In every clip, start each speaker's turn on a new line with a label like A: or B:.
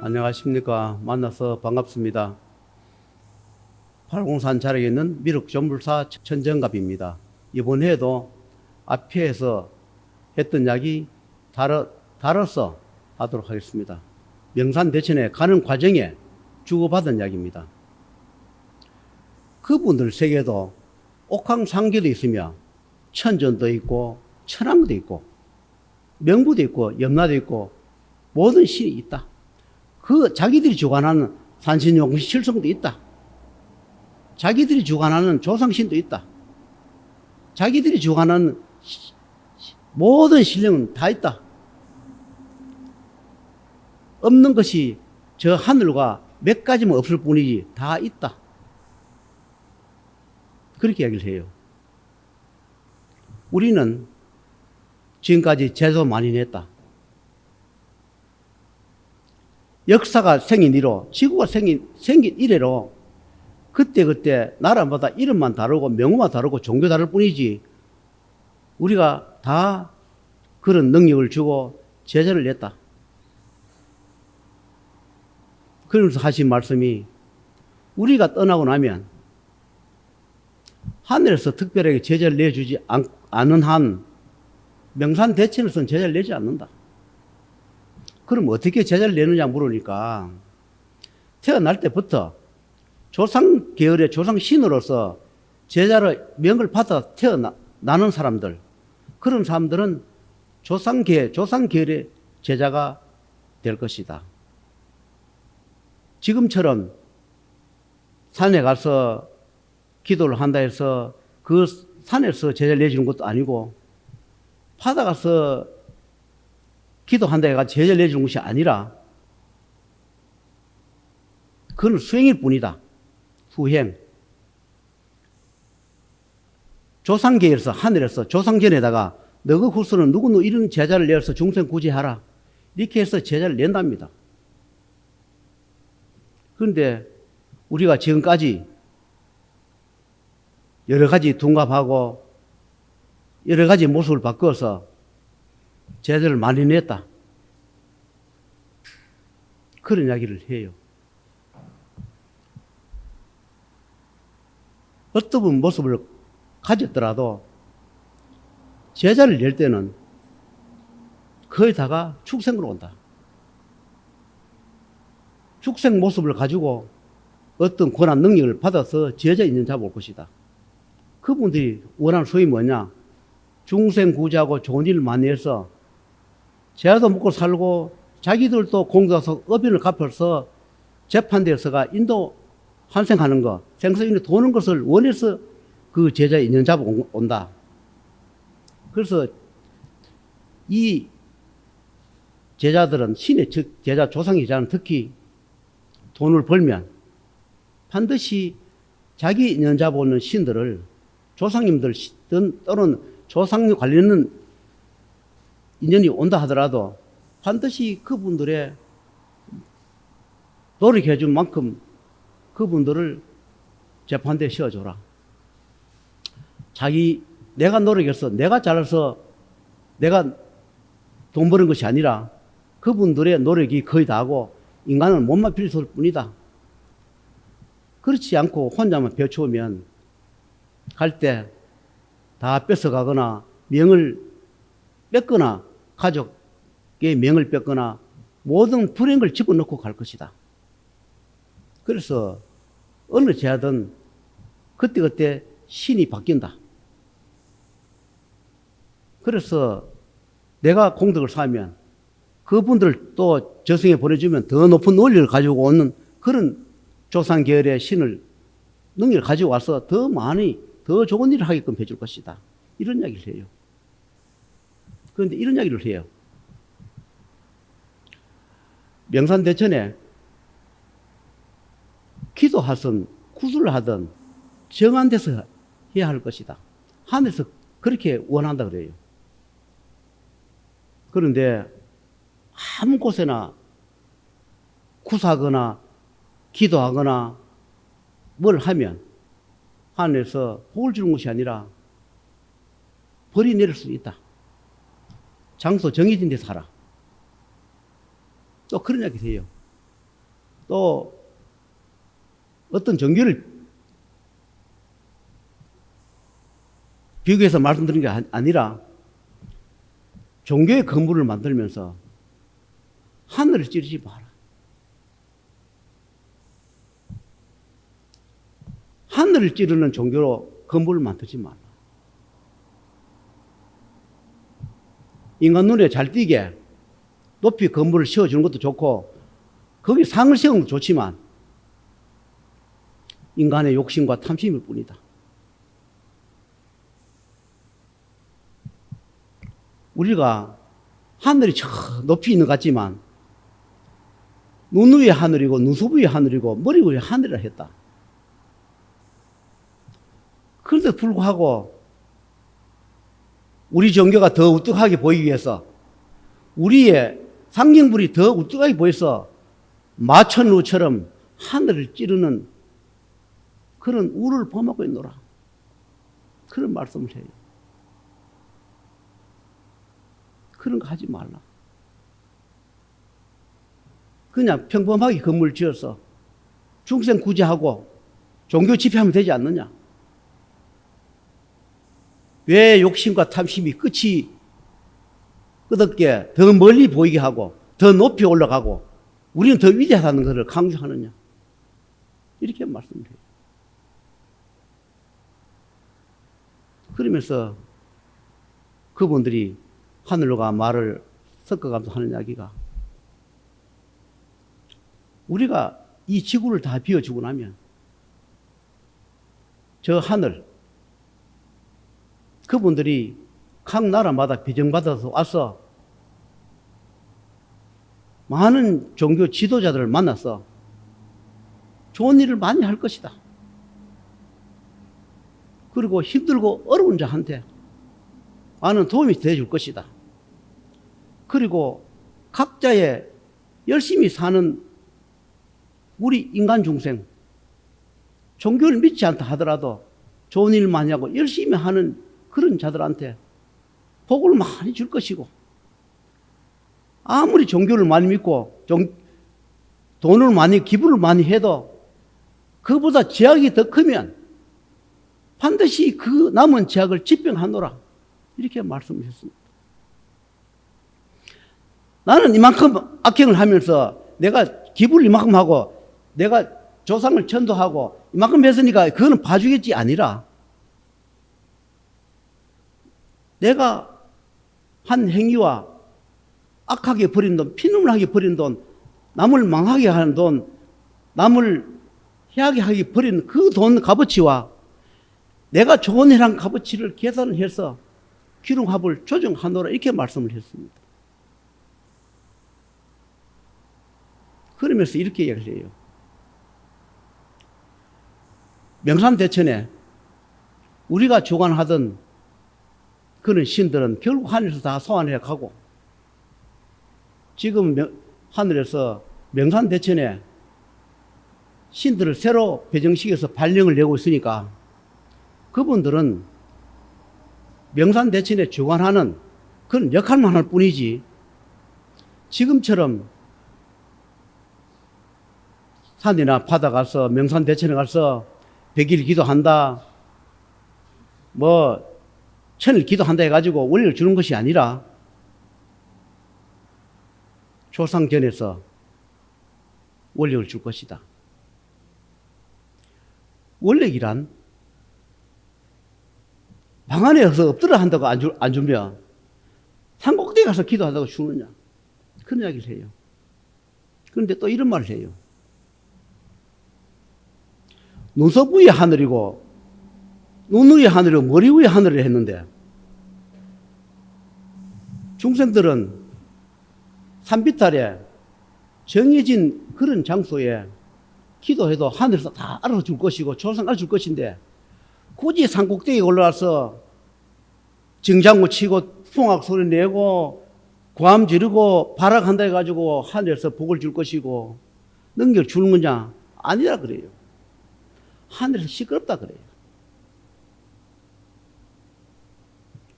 A: 안녕하십니까. 만나서 반갑습니다. 팔공산 자락에 있는 미륵존불사 천정갑입니다. 이번 해에도 앞에서 했던 이야기 다뤄서 하도록 하겠습니다. 명산대천에 가는 과정에 주고받은 이야기입니다. 그분들 세계도 옥황상계도 있으며 천전도 있고 천왕도 있고 명부도 있고 염라도 있고 모든 신이 있다. 그 자기들이 주관하는 산신용신 칠성도 있다. 자기들이 주관하는 조상신도 있다. 자기들이 주관하는 모든 신령은 다 있다. 없는 것이 저 하늘과 몇 가지만 없을 뿐이지 다 있다. 그렇게 이야기를 해요. 우리는 지금까지 제도 많이 냈다. 역사가 생긴 이로, 지구가 생긴 이래로 그때 나라마다 이름만 다르고 명호만 다르고 종교 다를 뿐이지 우리가 다 그런 능력을 주고 제재를 냈다. 그러면서 하신 말씀이 우리가 떠나고 나면 하늘에서 특별하게 제재를 내주지 않는 한 명산대천에서는 제재를 내지 않는다. 그럼 어떻게 제재를 내느냐 물으니까 태어날 때부터 조상 계열의 조상 신으로서 제자를 명을 받아 태어나는 사람들, 그런 사람들은 조상 계열의 제자가 될 것이다. 지금처럼 산에 가서 기도를 한다 해서 그 산에서 제자를 내주는 것도 아니고 바다 가서 기도한다 해가 제자를 내주는 것이 아니라 그건 수행일 뿐이다. 후행. 조상계에서 하늘에서 조상전에다가 너그 후손은 누구 이런 제자를 내어서 중생 구제하라. 이렇게 해서 제자를 낸답니다. 그런데 우리가 지금까지 여러 가지 둔갑하고 여러 가지 모습을 바꿔서 제자를 많이 냈다. 그런 이야기를 해요. 어떤 모습을 가졌더라도 제자를 낼 때는 거의 다가 축생으로 온다. 축생 모습을 가지고 어떤 권한 능력을 받아서 제자 있는 자가 올 것이다. 그분들이 원하는 소위 뭐냐? 중생 구제하고 좋은 일을 많이 해서 제자도 먹고 살고 자기들도 공부해서 업인을 갚아서 재판대에서가 인도 환생하는 거, 생사인에 도는 것을 원해서 그 제자 인연 잡고 온다. 그래서 이 제자들은 신의 제자 조상 제자는 특히 돈을 벌면 반드시 자기 인연 잡아 오는 신들을 조상님들 또는 조상 관련된 인연이 온다 하더라도 반드시 그분들의 노력해 준 만큼 그분들을 재판대에 씌워줘라. 내가 노력해서, 내가 잘해서 내가 돈 버는 것이 아니라 그분들의 노력이 거의 다하고 인간은 몸만 빌릴 뿐이다. 그렇지 않고 혼자만 배워치우면 갈 때 다 뺏어가거나 명을 뺏거나 가족의 명을 뺏거나 모든 불행을 집어넣고 갈 것이다. 그래서 어느 제자든 그때그때 신이 바뀐다. 그래서 내가 공덕을 쌓으면 그분들 또 저승에 보내주면 더 높은 원리를 가지고 오는 그런 조상 계열의 신을 능력을 가지고 와서 더 많이 더 좋은 일을 하게끔 해줄 것이다. 이런 이야기를 해요. 그런데 이런 이야기를 해요. 명산대천에 기도하든 구슬을 하든 정한 데서 해야 할 것이다. 하늘에서 그렇게 원한다 그래요. 그런데 아무 곳에나 구사하거나 기도하거나 뭘 하면 하늘에서 복을 주는 것이 아니라 벌이 내릴 수 있다. 장소 정해진 데서 하라. 또 그런 이야기를 해요. 또 어떤 종교를 비교해서 말씀드린 게 아니라 종교의 건물을 만들면서 하늘을 찌르지 마라. 하늘을 찌르는 종교로 건물을 만들지 마라. 인간 눈에 잘 띄게 높이 건물을 세워주는 것도 좋고 거기 상을 세우는 것도 좋지만 인간의 욕심과 탐심일 뿐이다. 우리가 하늘이 저 높이 있는 것 같지만 눈 위에 하늘이고 눈썹 위에 하늘이고 머리 위에 하늘이라 했다. 그런데도 불구하고 우리 종교가 더 우뚝하게 보이기 위해서 우리의 상징물이 더 우뚝하게 보여서 마천루처럼 하늘을 찌르는 그런 우를 범하고 있노라. 그런 말씀을 해요. 그런 거 하지 말라. 그냥 평범하게 건물 지어서 중생구제하고 종교 집회하면 되지 않느냐. 왜 욕심과 탐심이 끝이 끝없게 더 멀리 보이게 하고 더 높이 올라가고 우리는 더 위대하다는 것을 강조하느냐. 이렇게 말씀을 해요. 그러면서 그분들이 하늘과 말을 섞어가면서 하는 이야기가 우리가 이 지구를 다 비워주고 나면 저 하늘 그분들이 각 나라마다 배정받아서 와서 많은 종교 지도자들을 만나서 좋은 일을 많이 할 것이다. 그리고 힘들고 어려운 자한테 많은 도움이 되어줄 것이다. 그리고 각자의 열심히 사는 우리 인간 중생, 종교를 믿지 않다 하더라도 좋은 일 많이 하고 열심히 하는 그런 자들한테 복을 많이 줄 것이고, 아무리 종교를 많이 믿고 돈을 많이 기부를 많이 해도 그보다 제약이 더 크면 반드시 그 남은 제약을 집행하노라. 이렇게 말씀하셨습니다. 나는 이만큼 악행을 하면서 내가 기부를 이만큼 하고 내가 조상을 천도하고 이만큼 했으니까 그거는 봐주겠지 아니라 내가 한 행위와 악하게 버린 돈, 피눈물하게 버린 돈, 남을 망하게 하는 돈, 남을 해하게 하게 버린 그 돈 값어치와 내가 좋은 일한 값어치를 계산을 해서 기름합을 조정하노라 이렇게 말씀을 했습니다. 그러면서 이렇게 얘기를 해요. 명산대천에 우리가 주관하던 그런 신들은 결국 하늘에서 다 소환해 가고 지금 하늘에서 명산대천에 신들을 새로 배정시켜서 발령을 내고 있으니까 그분들은 명산대천에 주관하는 그런 역할만 할 뿐이지 지금처럼 산이나 바다 가서 명산대천에 가서 100일 기도한다 뭐 1000일 기도한다 해가지고 원리를 주는 것이 아니라 조상전에서 원력을 줄 것이다. 원력이란 방 안에서 엎드려 한다고 안 주면 산꼭대기 가서 기도한다고 주느냐. 그런 이야기를 해요. 그런데 또 이런 말을 해요. 눈썹 위에 하늘이고 눈 위에 하늘이고 머리 위에 하늘을 했는데 중생들은 산비탈에 정해진 그런 장소에 기도해도 하늘에서 다 알아줄 것이고 조상 알아줄 것인데 굳이 산꼭대기에 올라와서 정장구 치고 풍악 소리 내고 고함 지르고 발악한다 해가지고 하늘에서 복을 줄 것이고 능력 주는 거냐? 아니라 그래요. 하늘에서 시끄럽다 그래요.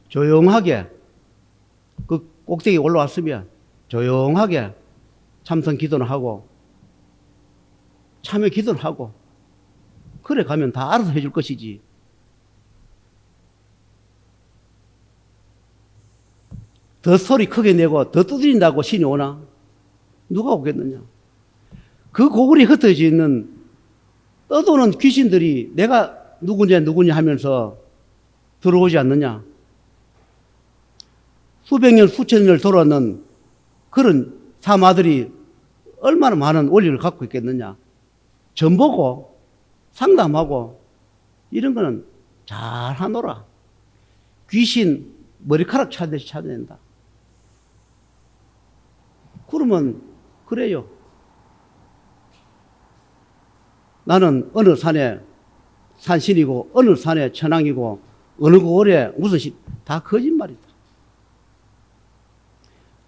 A: 조용하게 그 꼭대기에 올라왔으면 조용하게 참선 기도를 하고 참여 기도를 하고 그래 가면 다 알아서 해줄 것이지. 더 소리 크게 내고 더 두드린다고 신이 오나? 누가 오겠느냐? 그 고글이 흩어져 있는 떠도는 귀신들이 내가 누구냐 하면서 들어오지 않느냐? 수백 년, 수천 년을 돌아오는 그런 사마들이 얼마나 많은 원리를 갖고 있겠느냐? 전보고 상담하고 이런 거는 잘 하노라. 귀신 머리카락 찾듯이 찾아낸다. 그러면 그래요. 나는 어느 산에 산신이고 어느 산에 천왕이고 어느 고을에 무슨 신, 다 거짓말이다.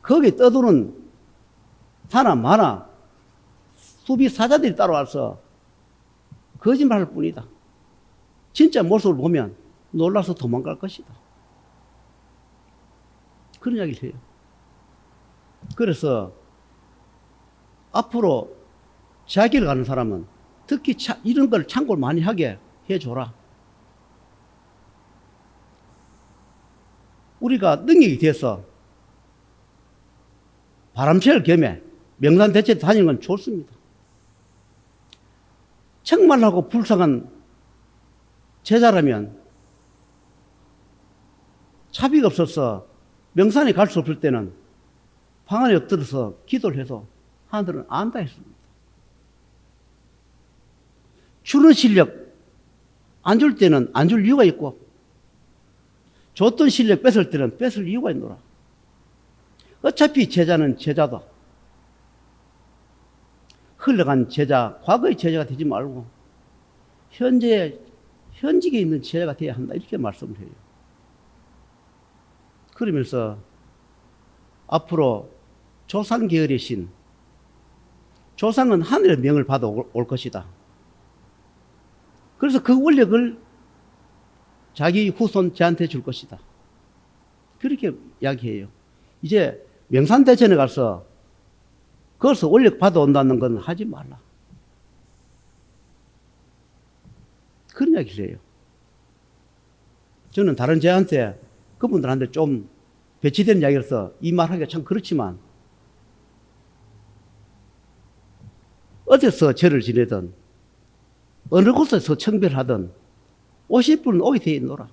A: 거기 떠도는 사나 마나 수비 사자들이 따라와서 거짓말할 뿐이다. 진짜 모습을 보면 놀라서 도망갈 것이다. 그런 이야기를 해요. 그래서 앞으로 자기를 가는 사람은 특히 이런 걸 참고를 많이 하게 해줘라. 우리가 능력이 돼서 바람철 겸해 명산대체 다니는 건 좋습니다. 정말하고 불쌍한 제자라면 차비가 없어서 명산에 갈 수 없을 때는 방 안에 엎드려서 기도를 해도 하늘은 안다 했습니다. 주는 실력 안 줄 때는 안 줄 이유가 있고 줬던 실력 뺏을 때는 뺏을 이유가 있노라. 어차피 제자는 제자다. 흘러간 제자, 과거의 제자가 되지 말고 현직에 있는 제자가 되어야 한다. 이렇게 말씀을 해요. 그러면서 앞으로 조상 계열의 신, 조상은 하늘의 명을 받아 올 것이다. 그래서 그 원력을 자기 후손 쟤한테 줄 것이다. 그렇게 이야기해요. 이제 명산대천에 가서 거기서 원력 받아온다는 건 하지 말라. 그런 이야기를 해요. 저는 다른 제한테 그분들한테 좀 배치되는 이야기라서 이 말하기가 참 그렇지만 어디서 절을 지내든 어느 곳에서 청별하든 오실 분은 오게 되어 있노라.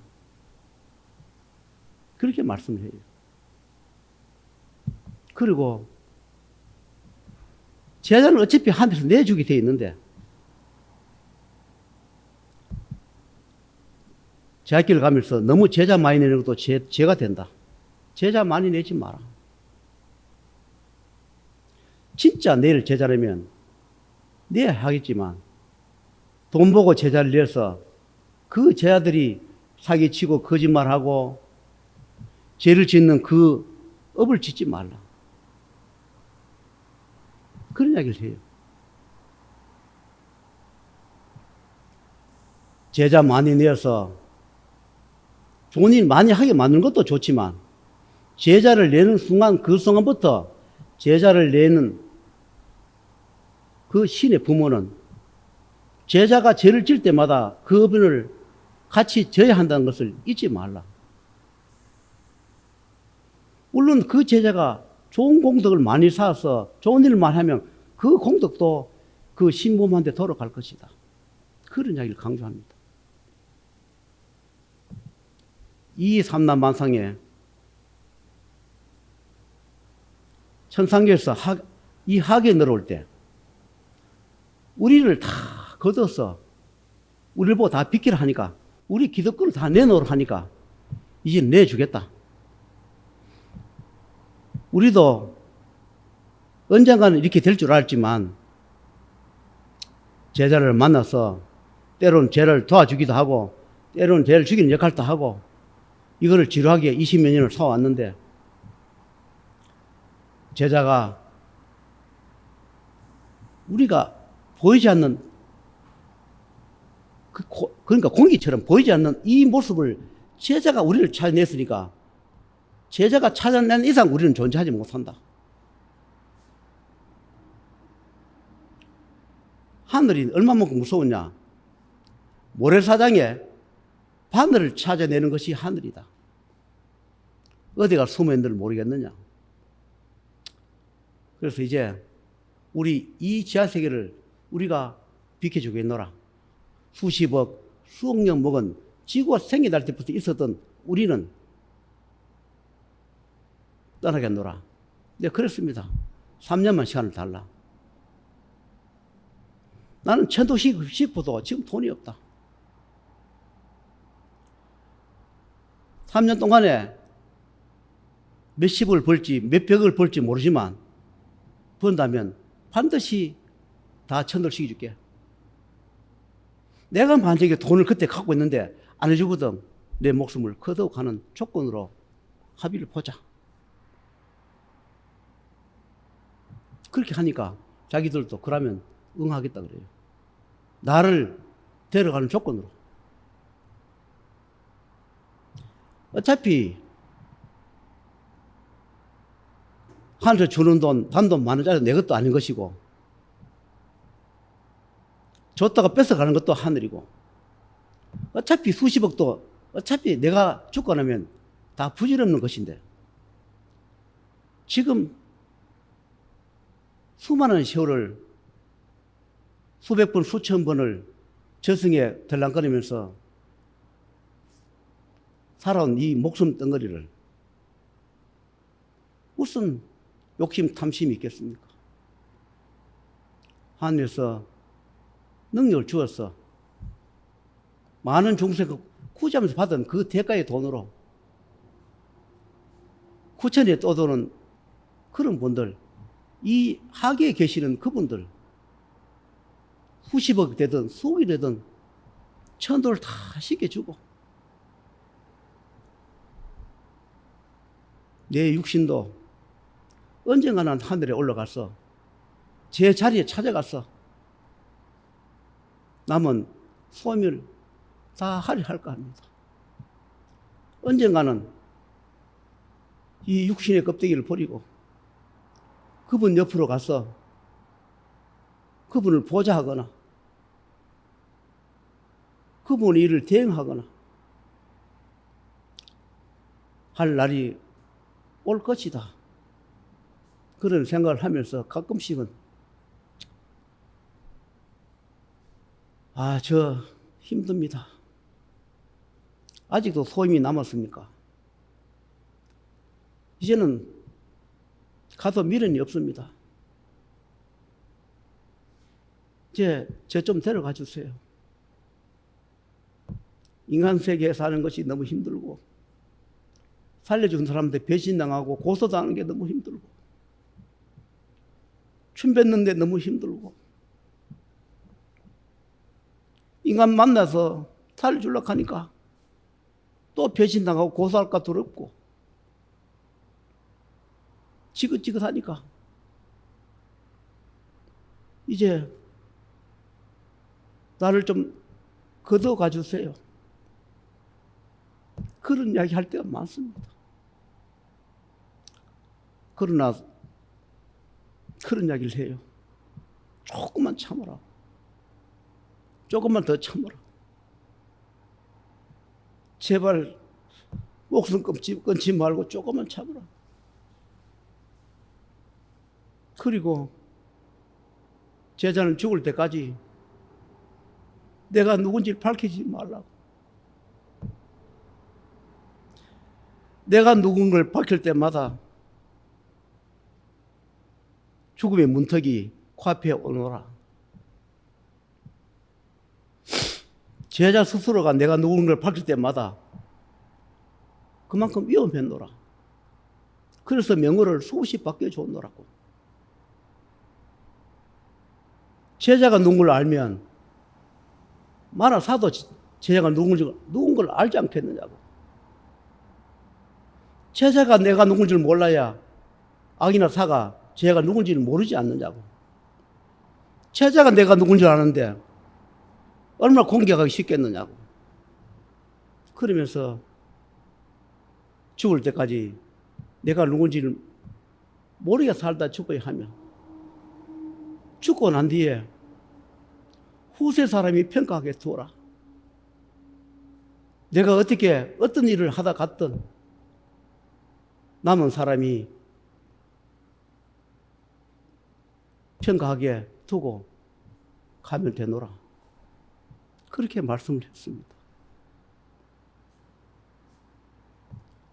A: 그렇게 말씀을 해요. 그리고 제자는 어차피 하늘에서 내주게 되어 있는데 제학길을 가면서 너무 제자 많이 내는 것도 죄가 된다. 제자 많이 내지 마라. 진짜 내일 제자라면 내야 하겠지만 돈 보고 제자를 내서 그 제자들이 사기치고 거짓말하고 죄를 짓는 그 업을 짓지 말라. 그런 이야기를 해요. 제자 많이 내어서 좋은 일 많이 하게 만드는 것도 좋지만 제자를 내는 순간 그 순간부터 제자를 내는 그 신의 부모는 제자가 죄를 질 때마다 그 업을 같이 져야 한다는 것을 잊지 말라. 물론 그 제자가 좋은 공덕을 많이 쌓아서 좋은 일을 많이 하면 그 공덕도 그 신부모한테 돌아갈 것이다. 그런 이야기를 강조합니다. 이 삼남만상에 천상계에서 이 학에 내려올 때 우리를 다 걷어서 우리를 보고 다 비키라 하니까 우리 기득권을 다 내놓으라 하니까 이제 내주겠다. 우리도 언젠가는 이렇게 될 줄 알지만 제자를 만나서 때로는 죄를 도와주기도 하고 때로는 죄를 죽이는 역할도 하고 이거를 지루하게 20몇 년을 살아왔는데 제자가 우리가 보이지 않는 그러니까 공기처럼 보이지 않는 이 모습을 제자가 우리를 찾아냈으니까 제자가 찾아낸 이상 우리는 존재하지 못한다. 하늘이 얼마만큼 무서웠냐? 모래사장에 바늘을 찾아내는 것이 하늘이다. 어디가 숨어 있는지를 모르겠느냐? 그래서 이제 우리 이 지하세계를 우리가 비켜주겠노라. 수십억, 수억 년 먹은 지구가 생겨날 때부터 있었던 우리는 떠나겠노라. 네, 그랬습니다. 3년만 시간을 달라. 나는 천도 씩고도 지금 돈이 없다. 3년 동안에 몇십을 벌지 몇백을 벌지 모르지만 번다면 반드시 다 천도를 시켜줄게. 내가 만약에 돈을 그때 갖고 있는데 안 해주거든. 내 목숨을 거둬가는 조건으로 합의를 보자. 그렇게 하니까 자기들도 그러면 응하겠다 그래요. 나를 데려가는 조건으로. 어차피 하늘에서 주는 돈, 단돈 10,000원짜리 내 것도 아닌 것이고 줬다가 뺏어가는 것도 하늘이고 어차피 수십억도 어차피 내가 죽고 나면 다 부질없는 것인데 지금 수많은 세월을 수백 번, 수천 번을 저승에 들랑거리면서 살아온 이 목숨 덩어리를 무슨 욕심, 탐심이 있겠습니까? 하늘에서 능력을 주어서 많은 중생을 구제하면서 받은 그 대가의 돈으로 구천에 떠도는 그런 분들, 이 하계에 계시는 그분들 수십억 되든 수억이 되든 천도를 다 시켜주고 내 육신도 언젠가는 하늘에 올라가서 제 자리에 찾아가서 남은 소멸 다 할까 합니다. 언젠가는 이 육신의 껍데기를 버리고 그분 옆으로 가서 그분을 보좌하거나 그분의 일을 대행하거나 할 날이 올 것이다. 그런 생각을 하면서 가끔씩은 저 힘듭니다. 아직도 소임이 남았습니까? 이제는 가도 미련이 없습니다. 이제 저 좀 데려가 주세요. 인간 세계에 사는 것이 너무 힘들고 살려준 사람한테 배신당하고 고소당하는 게 너무 힘들고 춤 뱉는데 너무 힘들고 인간 만나서 살려주려고 하니까 또 배신당하고 고소할까 두렵고 지긋지긋하니까 이제 나를 좀 거둬가 주세요. 그런 이야기 할 때가 많습니다. 그러나 그런 이야기를 해요. 조금만 참으라. 조금만 더 참으라. 제발 목숨 끊지 말고 조금만 참으라. 그리고 제자는 죽을 때까지 내가 누군지를 밝히지 말라고. 내가 누군가를 밝힐 때마다 죽음의 문턱이 코앞에 오너라. 제자 스스로가 내가 누군가를 밝힐 때마다 그만큼 위험했노라. 그래서 명호를 수없이 바뀌어줬노라고. 제자가 누군가를 알면 만화 사도 제자가 누군가를 알지 않겠느냐고. 제자가 내가 누군지를 몰라야 악이나 사가 제가 누군지를 모르지 않느냐고. 제자가 내가 누군지 아는데 얼마나 공격하기 쉽겠느냐고. 그러면서 죽을 때까지 내가 누군지를 모르게 살다 죽어야 하며 죽고 난 뒤에 후세 사람이 평가하게 두어라. 내가 어떻게 어떤 일을 하다 갔든 남은 사람이 평가하게 두고 가면 되노라. 그렇게 말씀을 했습니다.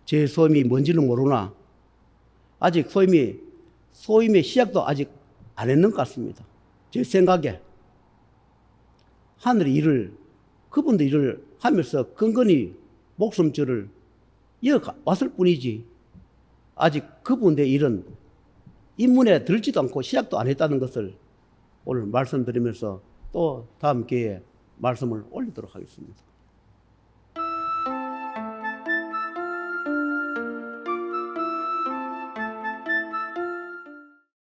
A: 제 소임이 뭔지는 모르나 아직 소임의 시작도 아직 안 했는 것 같습니다. 제 생각에 하늘의 일을 그분도 일을 하면서 근근히 목숨줄을 이어왔을 뿐이지 아직 그분의 일은 입문에 들지도 않고 시작도 안 했다는 것을 오늘 말씀드리면서 또 다음 기회에 말씀을 올리도록 하겠습니다.